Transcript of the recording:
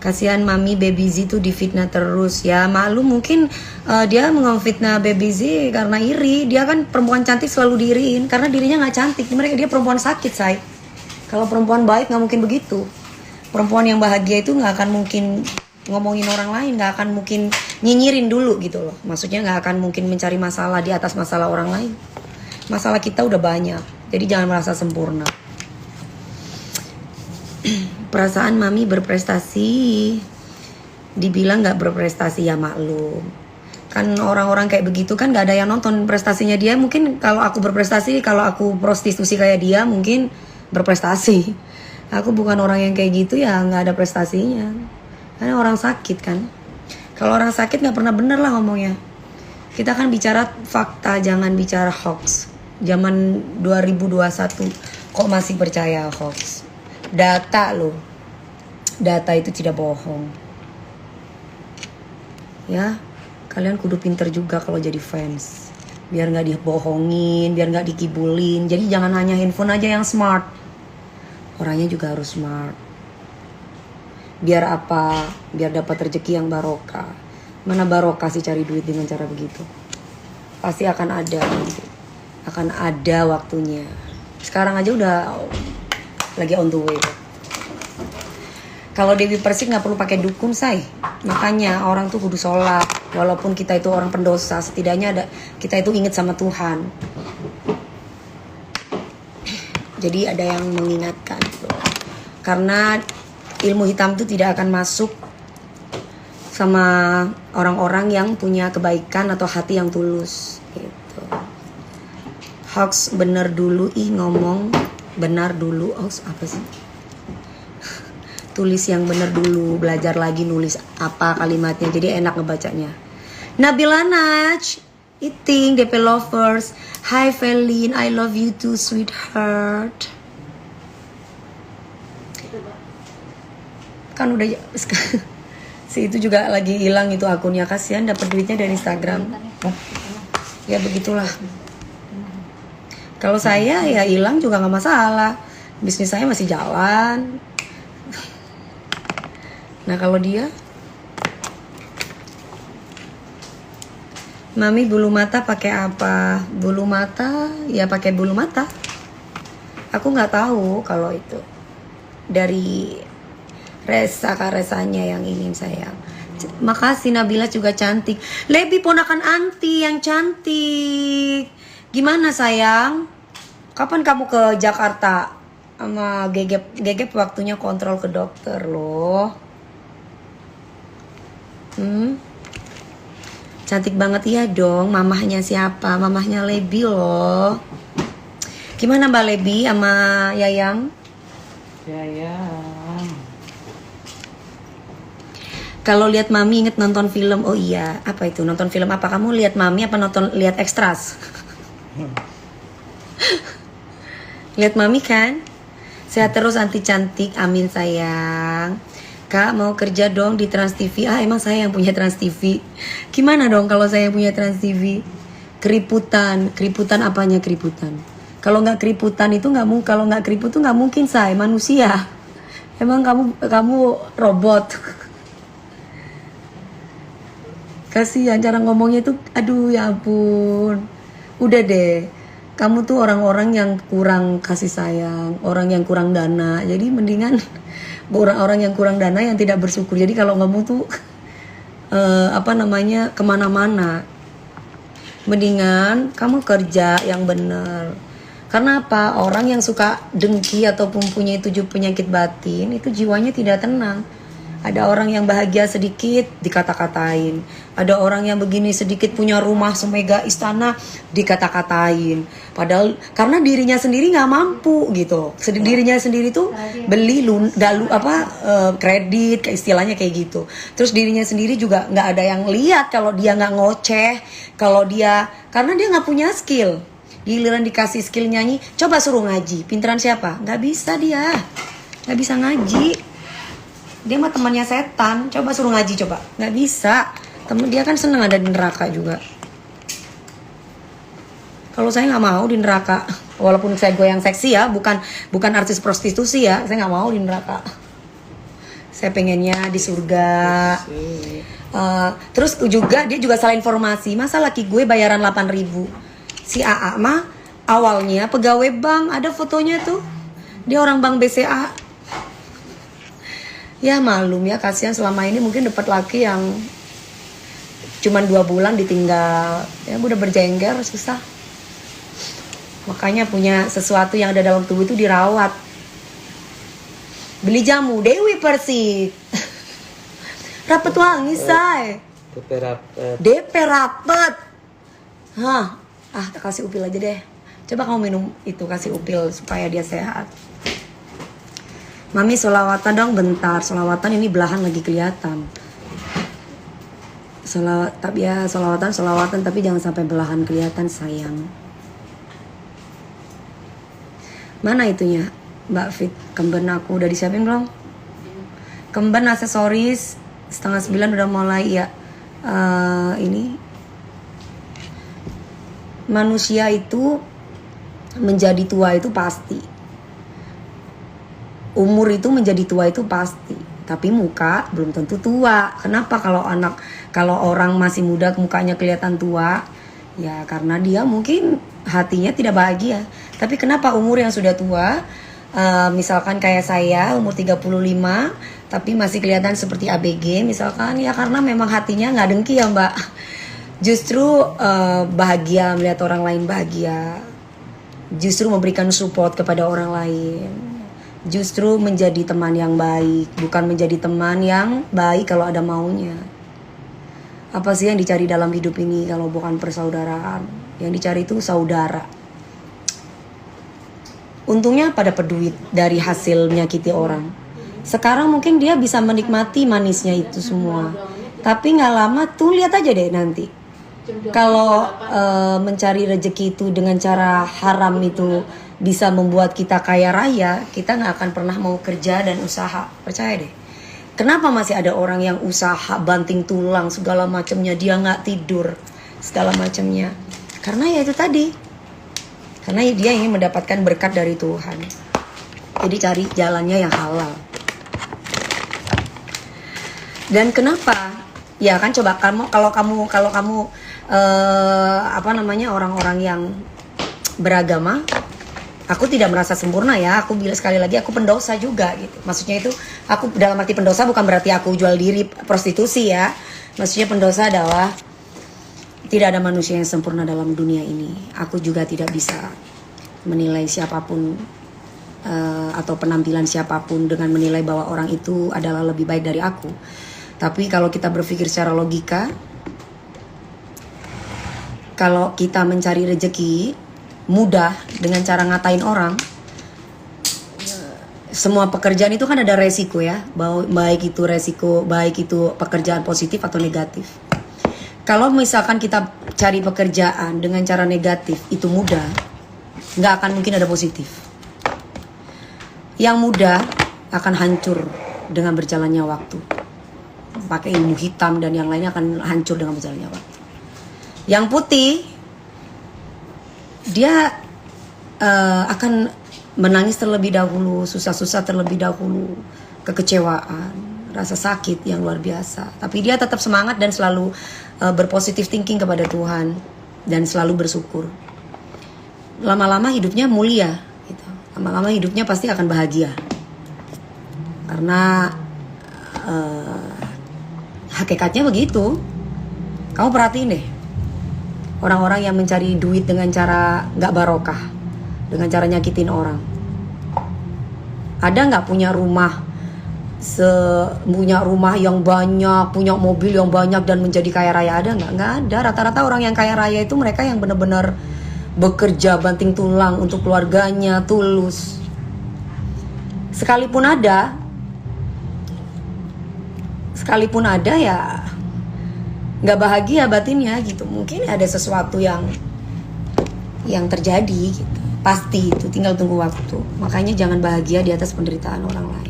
Kasihan Mami, Baby Z tuh difitnah terus. Ya maklum mungkin dia memfitnah Baby Z karena iri. Dia kan perempuan cantik selalu diiriin karena dirinya nggak cantik. Dia perempuan sakit, say. Kalau perempuan baik nggak mungkin begitu. Perempuan yang bahagia itu nggak akan mungkin ngomongin orang lain, nggak akan mungkin nyinyirin dulu gitu loh. Maksudnya nggak akan mungkin mencari masalah di atas masalah orang lain. Masalah kita udah banyak, jadi jangan merasa sempurna. Perasaan Mami berprestasi, dibilang nggak berprestasi ya maklum. Kan orang-orang kayak begitu kan nggak ada yang nonton prestasinya dia. Mungkin kalau aku berprestasi, kalau aku prostitusi kayak dia mungkin berprestasi. Aku bukan orang yang kayak gitu ya, nggak ada prestasinya. Karena orang sakit kan. Kalau orang sakit nggak pernah bener lah ngomongnya. Kita kan bicara fakta, jangan bicara hoax. Zaman 2021 kok masih percaya hoax? Data loh. Data itu tidak bohong. Ya, kalian kudu pinter juga kalau jadi fans. Biar nggak dibohongin, biar nggak dikibulin. Jadi jangan hanya handphone aja yang smart. Orangnya juga harus smart. Biar apa? Biar dapat rezeki yang barokah. Mana barokah sih cari duit dengan cara begitu? Pasti akan ada nanti. Akan ada waktunya. Sekarang aja udah lagi on the way. Kalau Dewi Persik nggak perlu pakai dukun, say. Makanya orang tuh kudu sholat. Walaupun kita itu orang pendosa, setidaknya kita itu ingat sama Tuhan. Jadi ada yang mengingatkan. Karena ilmu hitam itu tidak akan masuk sama orang-orang yang punya kebaikan atau hati yang tulus. Gitu. Hoax bener dulu, ngomong benar dulu. Hoax apa sih? Tulis yang bener dulu, belajar lagi nulis apa kalimatnya, jadi enak ngebacanya. Nabila Naj, eating DP lovers. Hi Felin, I love you too sweetheart. Kan udah si itu juga lagi hilang itu akunnya, kasihan dapat duitnya dari Instagram. Ya begitulah. Kalau saya ya hilang juga nggak masalah, bisnis saya masih jalan. Nah kalau dia, Mami bulu mata pakai apa? Bulu mata ya pakai bulu mata. Aku nggak tahu kalau itu dari resanya yang ingin sayang. Makasih, Nabila juga cantik. Lebi ponakan anti yang cantik. Gimana sayang? Kapan kamu ke Jakarta? Sama Gegep waktunya kontrol ke dokter loh. Cantik banget ya dong. Mamahnya siapa? Mamahnya Lebi loh. Gimana Mbak Lebi sama Yayang? Yayang. Kalau lihat Mami inget nonton film. Oh iya, apa itu? Nonton film apa? Kamu lihat Mami apa lihat Extras? Lihat Mami kan? Sehat terus anti cantik, amin sayang. Kak mau kerja dong di Trans TV. Emang saya yang punya Trans TV. Gimana dong kalau saya yang punya Trans TV? Keriputan apanya keriputan? Kalau nggak keriputan itu nggak mungkin. Kalau nggak keriput tuh nggak mungkin saya manusia. Emang kamu robot? Kasihan cara ngomongnya tuh, aduh ya ampun. Udah deh, kamu tuh orang-orang yang kurang kasih sayang, orang yang kurang dana. Jadi mendingan orang-orang yang kurang dana yang tidak bersyukur. Jadi kalau ngomong tuh kemana-mana. Mendingan kamu kerja yang bener. Karena apa? Orang yang suka dengki ataupun punya 7 penyakit batin itu jiwanya tidak tenang. Ada orang yang bahagia sedikit dikata-katain. Ada orang yang begini sedikit punya rumah semega istana dikata-katain. Padahal karena dirinya sendiri nggak mampu gitu. Dirinya sendiri tuh beli kredit, kayak istilahnya kayak gitu. Terus dirinya sendiri juga nggak ada yang lihat kalau dia nggak ngoceh, karena dia nggak punya skill. Giliran dikasih skill nyanyi, coba suruh ngaji. Pinteran siapa? Nggak bisa dia, nggak bisa ngaji. Dia mah temannya setan, coba suruh ngaji coba, nggak bisa. Temen dia kan seneng ada di neraka juga. Kalau saya nggak mau di neraka, walaupun saya goyang seksi ya, bukan artis prostitusi ya, saya nggak mau di neraka. Saya pengennya di surga. Terus juga dia juga salah informasi. Masa laki gue bayaran 8.000. Si AA mah awalnya pegawai bank, ada fotonya tuh. Dia orang bank BCA. Ya malum ya, kasihan selama ini mungkin dapat laki yang cuman 2 bulan ditinggal. Ya udah berjengger, susah. Makanya punya sesuatu yang ada dalam tubuh itu dirawat. Beli jamu Dewi Persik. Rapet wangi say. DP rapet. Hah, kasih upil aja deh. Coba kamu minum itu, kasih upil supaya dia sehat. Mami solawatan dong bentar. Solawatan ini belahan lagi kelihatan. Solawatan tapi jangan sampai belahan kelihatan sayang. Mana itunya Mbak Fit? Kemben aku udah disiapin belum? Kemben aksesoris 8:30 udah mulai ya. Ini manusia itu menjadi tua itu pasti. Umur itu menjadi tua itu pasti. Tapi muka belum tentu tua. Kenapa kalau orang masih muda mukanya kelihatan tua? Ya karena dia mungkin hatinya tidak bahagia. Tapi kenapa umur yang sudah tua, misalkan kayak saya umur 35, tapi masih kelihatan seperti ABG misalkan, ya karena memang hatinya nggak dengki ya Mbak. Justru bahagia melihat orang lain bahagia. Justru memberikan support kepada orang lain. Justru menjadi teman yang baik, bukan menjadi teman yang baik kalau ada maunya. Apa sih yang dicari dalam hidup ini kalau bukan persaudaraan? Yang dicari itu saudara. Untungnya pada peduit dari hasil menyakiti orang. Sekarang mungkin dia bisa menikmati manisnya itu semua. Tapi gak lama tuh lihat aja deh nanti. Kalau mencari rezeki itu dengan cara haram itu bisa membuat kita kaya raya, kita gak akan pernah mau kerja dan usaha. Percaya deh. Kenapa masih ada orang yang usaha banting tulang segala macamnya, dia gak tidur segala macamnya? Karena ya itu tadi. Karena dia ingin mendapatkan berkat dari Tuhan. Jadi cari jalannya yang halal. Dan kenapa? Ya kan coba kalau kamu orang-orang yang beragama, aku tidak merasa sempurna ya. Aku bilang sekali lagi aku pendosa juga gitu. Maksudnya itu aku dalam arti pendosa bukan berarti aku jual diri prostitusi ya. Maksudnya pendosa adalah tidak ada manusia yang sempurna dalam dunia ini. Aku juga tidak bisa menilai siapapun atau penampilan siapapun dengan menilai bahwa orang itu adalah lebih baik dari aku. Tapi kalau kita berpikir secara logika, kalau kita mencari rezeki mudah dengan cara ngatain orang, semua pekerjaan itu kan ada resiko ya, baik itu resiko, baik itu pekerjaan positif atau negatif. Kalau misalkan kita cari pekerjaan dengan cara negatif itu mudah, nggak akan mungkin ada positif. Yang mudah akan hancur dengan berjalannya waktu. Pakai ilmu hitam dan yang lainnya akan hancur dengan berjalannya waktu. Yang putih, dia akan menangis terlebih dahulu, susah-susah terlebih dahulu, kekecewaan, rasa sakit yang luar biasa. Tapi dia tetap semangat dan selalu berpositif thinking kepada Tuhan dan selalu bersyukur. Lama-lama hidupnya mulia gitu. Lama-lama hidupnya pasti akan bahagia. Karena hakikatnya begitu. Kamu perhatiin deh, orang-orang yang mencari duit dengan cara gak barokah, dengan cara nyakitin orang. Ada gak punya rumah punya rumah yang banyak, punya mobil yang banyak dan menjadi kaya raya? Ada nggak? Nggak ada. Rata-rata orang yang kaya raya itu mereka yang benar-benar bekerja banting tulang untuk keluarganya, tulus. Sekalipun ada ya nggak bahagia batinnya gitu. Mungkin ada sesuatu yang terjadi gitu. Pasti itu tinggal tunggu waktu. Makanya jangan bahagia di atas penderitaan orang lain.